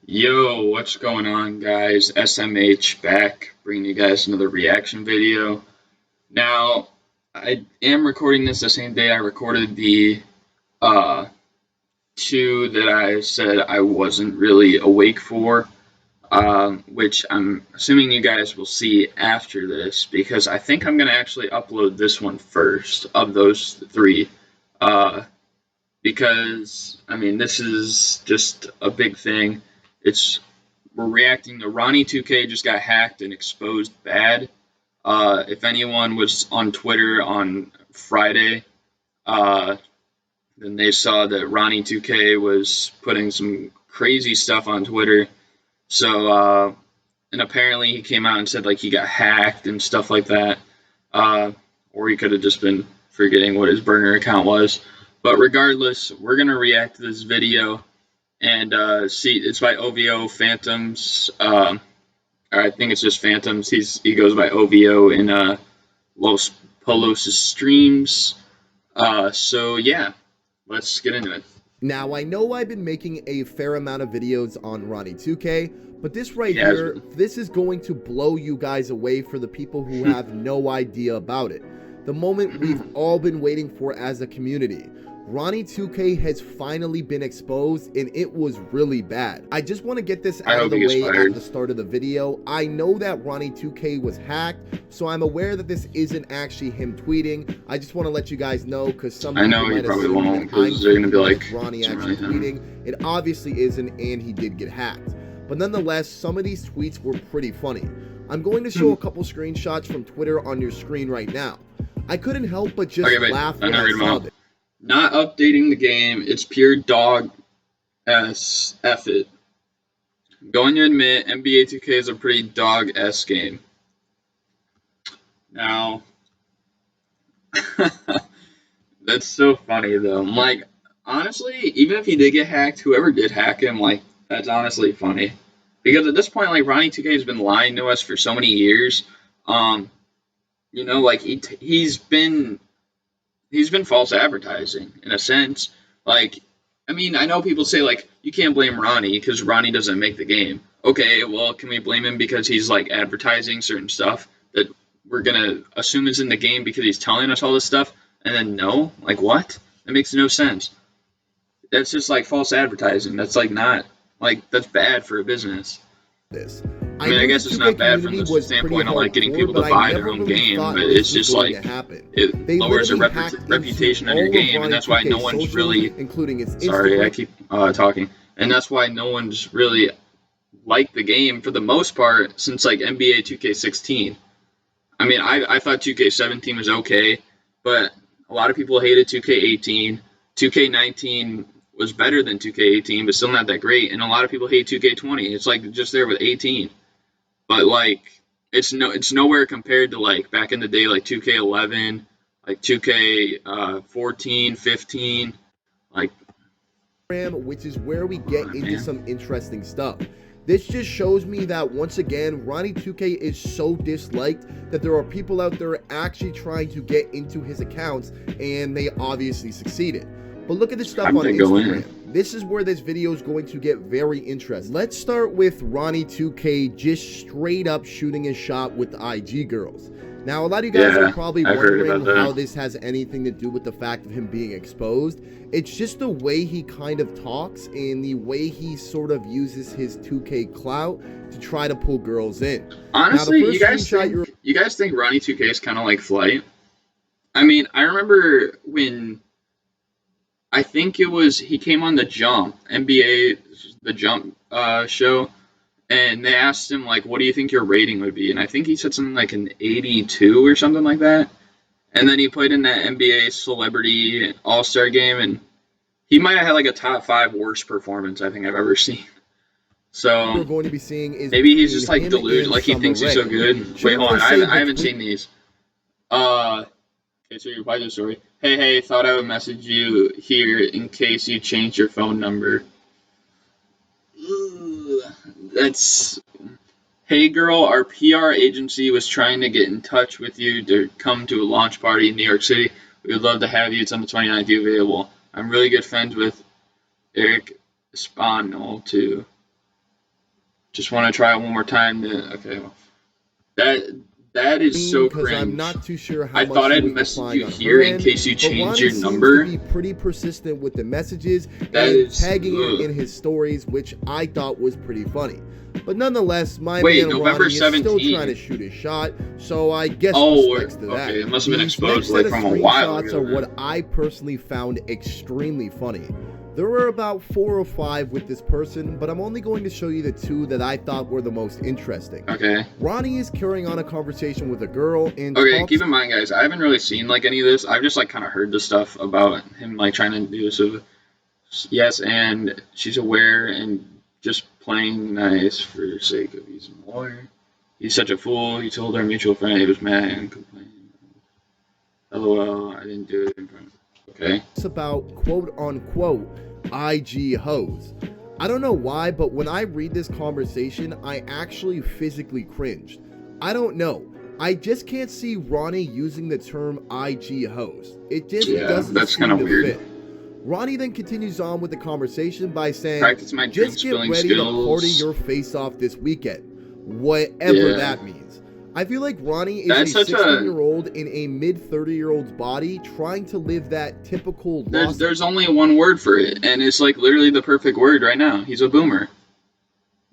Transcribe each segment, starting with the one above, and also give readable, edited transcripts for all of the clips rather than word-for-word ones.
Yo, what's going on, guys? SMH back, bringing you guys another reaction video. Now, I am recording this the same day I recorded the uh, two that I said I wasn't really awake for, which I'm assuming you guys will see after this because I think I'm going to actually upload this one first of those three. Uh, because, I mean, this is just a big thing. We're reacting to Ronnie2K just got hacked and exposed bad. If anyone was on Twitter on Friday, uh, then they saw that Ronnie2K was putting some crazy stuff on Twitter. And apparently he came out and said like he got hacked and stuff like that. Or he could have just been forgetting what his burner account was. But regardless, we're gonna react to this video and see. It's by OVO Phantoms. I think it's just Phantoms. He goes by OVO in Los Polos streams. So yeah, let's get into it. Now, I know I've been making a fair amount of videos on Ronnie2K, but this right here, this is going to blow you guys away for the people who have no idea about it. The moment we've all been waiting for as a community. Ronnie2K has finally been exposed, and it was really bad. I just want to get this out of the way at the start of the video. I know that Ronnie2K was hacked, so I'm aware that this isn't actually him tweeting. I just want to let you guys know, because some people might assume that they're gonna be like Ronnie actually tweeting. It obviously isn't, and he did get hacked. But nonetheless, some of these tweets were pretty funny. I'm going to show a couple screenshots from Twitter on your screen right now. I couldn't help but just laugh when I saw this. Not updating the game, it's pure dog s effort. Going to admit, NBA 2K is a pretty dog s game. Now, that's so funny though. I'm like, honestly, even if he did get hacked, whoever did hack him, like, that's honestly funny. Because at this point, like, Ronnie2K has been lying to us for so many years. You know, like, he's been false advertising in a sense. Like, I mean, I know people say like you can't blame Ronnie because Ronnie doesn't make the game. Okay, well, can we blame him because he's like advertising certain stuff that we're gonna assume is in the game because he's telling us all this stuff, and then no, like what? That makes no sense. That's just like false advertising. That's like not like that's bad for a business. I mean, I guess it's not bad from the standpoint of like getting people to buy their own game, but it's just like it lowers the reputation on your game, and that's why no one's really. Sorry, I keep talking, and that's why no one's really liked the game for the most part since like NBA 2K16. I mean, I thought 2K17 was okay, but a lot of people hated 2K18. 2K19 was better than 2K18, but still not that great, and a lot of people hate 2K20. It's like just there with 18. But like it's nowhere compared to like back in the day, like 2K11, like 2K14, 15, like, which is where we get into some interesting stuff. This just shows me that once again, Ronnie2K is so disliked that there are people out there actually trying to get into his accounts, and they obviously succeeded. But look at this stuff on Instagram. This is where this video is going to get very interesting. Let's start with Ronnie2K just straight up shooting his shot with the IG girls. Now, a lot of you guys are probably wondering how this has anything to do with the fact of him being exposed. It's just the way he kind of talks and the way he sort of uses his 2K clout to try to pull girls in. Honestly, you guys think Ronnie2K is kind of like Flight? I mean, I remember when I think it was he came on the Jump NBA the Jump show, and they asked him like, "What do you think your rating would be?" And I think he said something like an 82 or something like that. And then he played in that NBA Celebrity All-Star game, and he might have had like a top 5 worst performance I think I've ever seen. So we're going to be seeing is maybe he's just like deluded, like he thinks he's so good. Wait, hold on, I haven't seen these. Okay, so you reply to the story. Hey, thought I would message you here in case you changed your phone number. Ooh, that's... Hey girl, our PR agency was trying to get in touch with you to come to a launch party in New York City. We would love to have you. It's on the 29th. You available? I'm really good friends with Eric Spanol too. Just want to try it one more time. Okay. That is so because cringe. I'm not too sure how I much thought she I'd was message replying you on here her in end, case you but changed Ronnie your seems number. to be pretty persistent with the messages That and is, tagging it in his stories, which I thought was pretty funny. But nonetheless, my wait, man November Ronnie is still 17th. trying to shoot his shot, so I guess Oh, respects to that. okay, it must have been These exposed next like set of from a while screenshots ago. are what I personally found extremely funny. There were about 4 or 5 with this person, but I'm only going to show you the 2 that I thought were the most interesting. Okay. Ronnie is carrying on a conversation with a girl and okay, keep in mind, guys, I haven't really seen like any of this. I've just like kind of heard the stuff about him like trying to do this. Yes, and she's aware and just playing nice for the sake of he's a lawyer. He's such a fool. He told our mutual friend he was mad and complained. LOL, I didn't do it in front of him. Okay. It's about quote-unquote IG hoes. I don't know why, but when I read this conversation, I actually physically cringed. I don't know. I just can't see Ronnie using the term IG hoes. It just doesn't that's kind of weird. fit. Ronnie then continues on with the conversation by saying, practice my just get ready skills. to party your face off this weekend. Whatever that means. I feel like Ronnie is a 16-year-old in a mid-30-year-old's body trying to live that typical There's only one word for it, and it's like literally the perfect word right now. He's a boomer.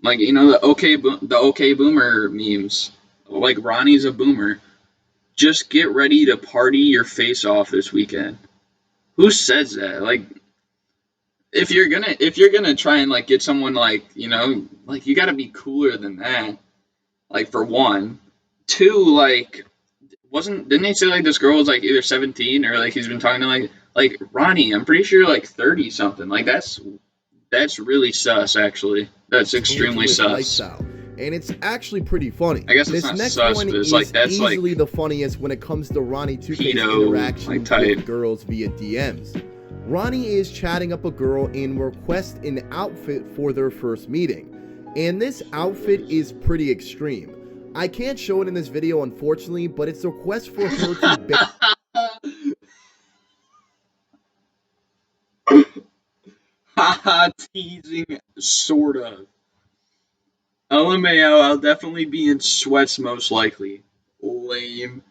Like, you know, the okay boomer memes. Like, Ronnie's a boomer. Just get ready to party your face off this weekend. Who says that? Like, if you're gonna try and like get someone like, you know, like you gotta be cooler than that. Like, for one. 2, like, didn't he say like this girl was like either 17 or like he's been talking to like Ronnie? I'm pretty sure like 30 something. Like that's really sus actually. That's extremely sus. Lifestyle. And it's actually pretty funny. I guess it's not sus, but it's like that's easily like the funniest when it comes to Ronnie2K's interaction with girls via DMs. Ronnie is chatting up a girl and requests an outfit for their first meeting. And this outfit is pretty extreme. I can't show it in this video, unfortunately, but it's a request for her to haha, teasing, sort of. LMAO, I'll definitely be in sweats most likely. Lame.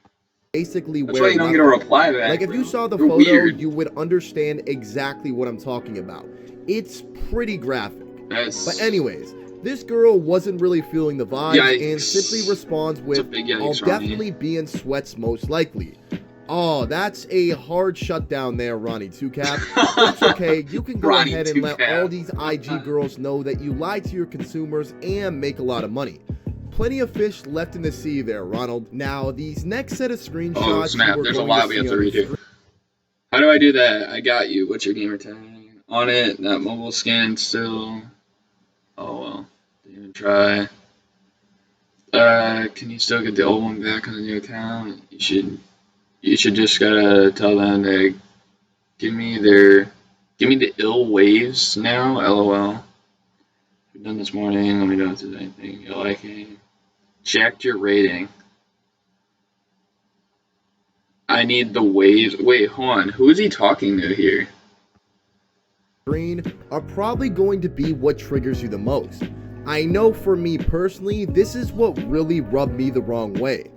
Basically, that's why you don't get a reply back. Like, if you saw the photo, weird. You would understand exactly what I'm talking about. It's pretty graphic. But anyways, this girl wasn't really feeling the vibe and simply responds with, I'll definitely be in sweats most likely. Oh, that's a hard shutdown there, Ronnie2K. It's okay, you can go ahead and let all these IG girls know that you lie to your consumers and make a lot of money. Plenty of fish left in the sea there, Ronald. Now, these next set of screenshots... Oh, snap, there's a lot we have to redo. How do I do that? I got you. What's your gamer tag? On it, that mobile scan still... Oh, well. Didn't even try. Can you still get the old one back on the new account? You should just gotta tell them to give me the ill waves now, LOL. I've done this morning, let me know if there's anything you're liking. Checked your rating. I need the waves. Wait, hold on. Who is he talking to here? Green are probably going to be what triggers you the most. I know for me personally, this is what really rubbed me the wrong way.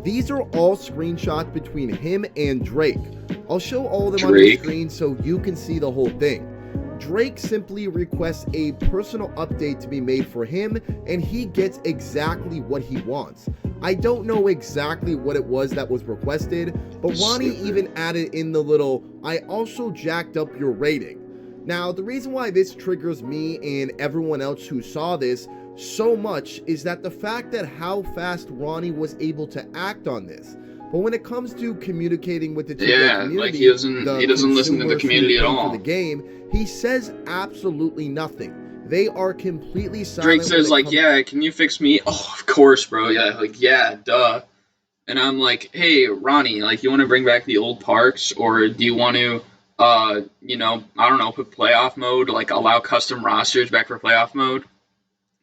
These are all screenshots between him and Drake. I'll show all of them on the screen so you can see the whole thing. Drake simply requests a personal update to be made for him, and he gets exactly what he wants. I don't know exactly what it was that was requested, but Ronnie even added in the little, I also jacked up your rating. Now, the reason why this triggers me and everyone else who saw this so much is that the fact that how fast Ronnie was able to act on this. But when it comes to communicating with the community, like he doesn't listen to the community at all. For the game, he says absolutely nothing. They are completely silent. Drake says like, yeah, can you fix me? Oh, of course, bro. Yeah, like, yeah, duh. And I'm like, hey, Ronnie, like, you want to bring back the old parks, or do you want to, you know, I don't know, put playoff mode, like allow custom rosters back for playoff mode?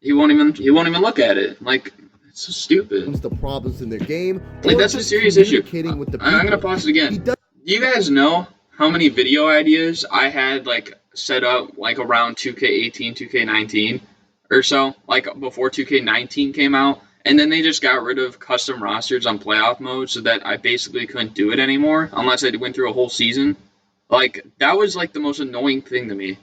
He won't even look at it. Like, it's so stupid. The problems in their game, like that's a serious issue. I'm gonna pause it again. Do you guys know how many video ideas I had like set up like around 2K18, 2K19, or so, like before 2K19 came out, and then they just got rid of custom rosters on playoff mode, so that I basically couldn't do it anymore unless I went through a whole season. Like that was like the most annoying thing to me.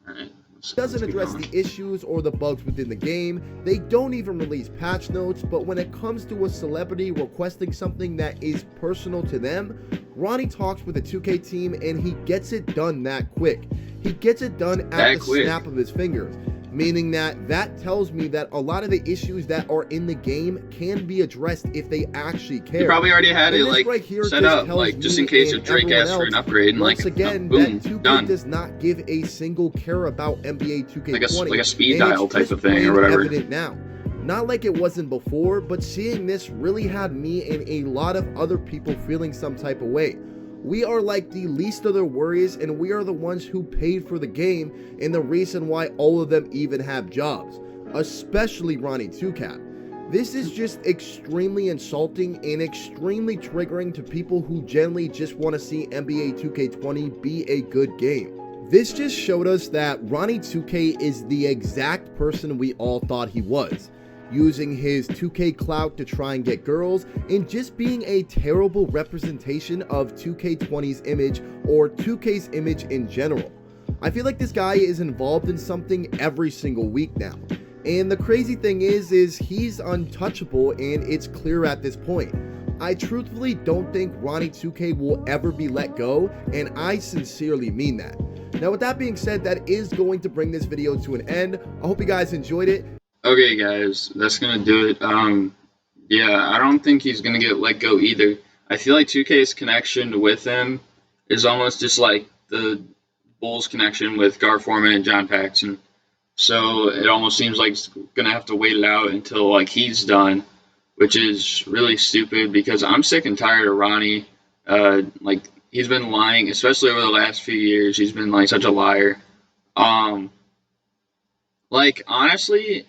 All right, let's Doesn't keep address going. the issues or the bugs within the game. They don't even release patch notes, but when it comes to a celebrity requesting something that is personal to them, Ronnie talks with the 2K team and he gets it done that quick. He gets it done at the snap of his fingers, meaning that tells me that a lot of the issues that are in the game can be addressed if they actually care. You probably already had it like right here set up, like just in case if Drake asks for an upgrade, and once like again, boom, that 2K done. does not give a single care about NBA 2K20, like a speed dial type of thing or whatever. Evident now. Not like it wasn't before, but seeing this really had me and a lot of other people feeling some type of way. We are like the least of their worries, and we are the ones who paid for the game and the reason why all of them even have jobs, especially Ronnie2K. This is just extremely insulting and extremely triggering to people who generally just want to see NBA 2K20 be a good game. This just showed us that Ronnie2K is the exact person we all thought he was, using his 2K clout to try and get girls, and just being a terrible representation of 2K20's image or 2K's image in general. I feel like this guy is involved in something every single week now. And the crazy thing is he's untouchable, and it's clear at this point. I truthfully don't think Ronnie2K will ever be let go, and I sincerely mean that. Now with that being said, that is going to bring this video to an end. I hope you guys enjoyed it. Okay guys, that's gonna do it. Yeah, I don't think he's gonna get let go either. I feel like 2K's connection with him is almost just like the Bulls connection with Gar Forman and John Paxson. So it almost seems like it's gonna have to wait it out until like he's done, which is really stupid because I'm sick and tired of Ronnie. Like he's been lying, especially over the last few years. He's been like such a liar. Like honestly,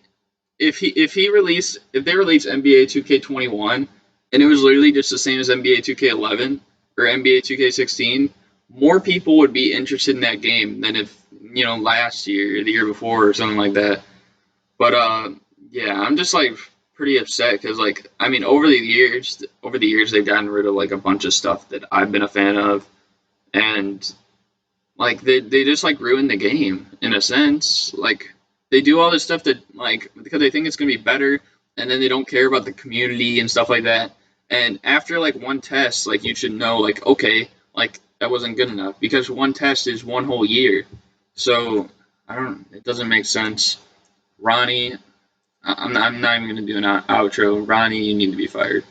if they release NBA 2K21 and it was literally just the same as NBA 2K11 or NBA 2K16, more people would be interested in that game than if last year or the year before or something like that. But yeah, I'm just like pretty upset because like I mean over the years they've gotten rid of like a bunch of stuff that I've been a fan of, and like they just like ruin the game in a sense. Like they do all this stuff that like because they think it's gonna be better, and then they don't care about the community and stuff like that. And after like one test, like you should know like okay, like that wasn't good enough because one test is one whole year. So I don't. It doesn't make sense. Ronnie, I'm not even gonna do an outro. Ronnie, you need to be fired.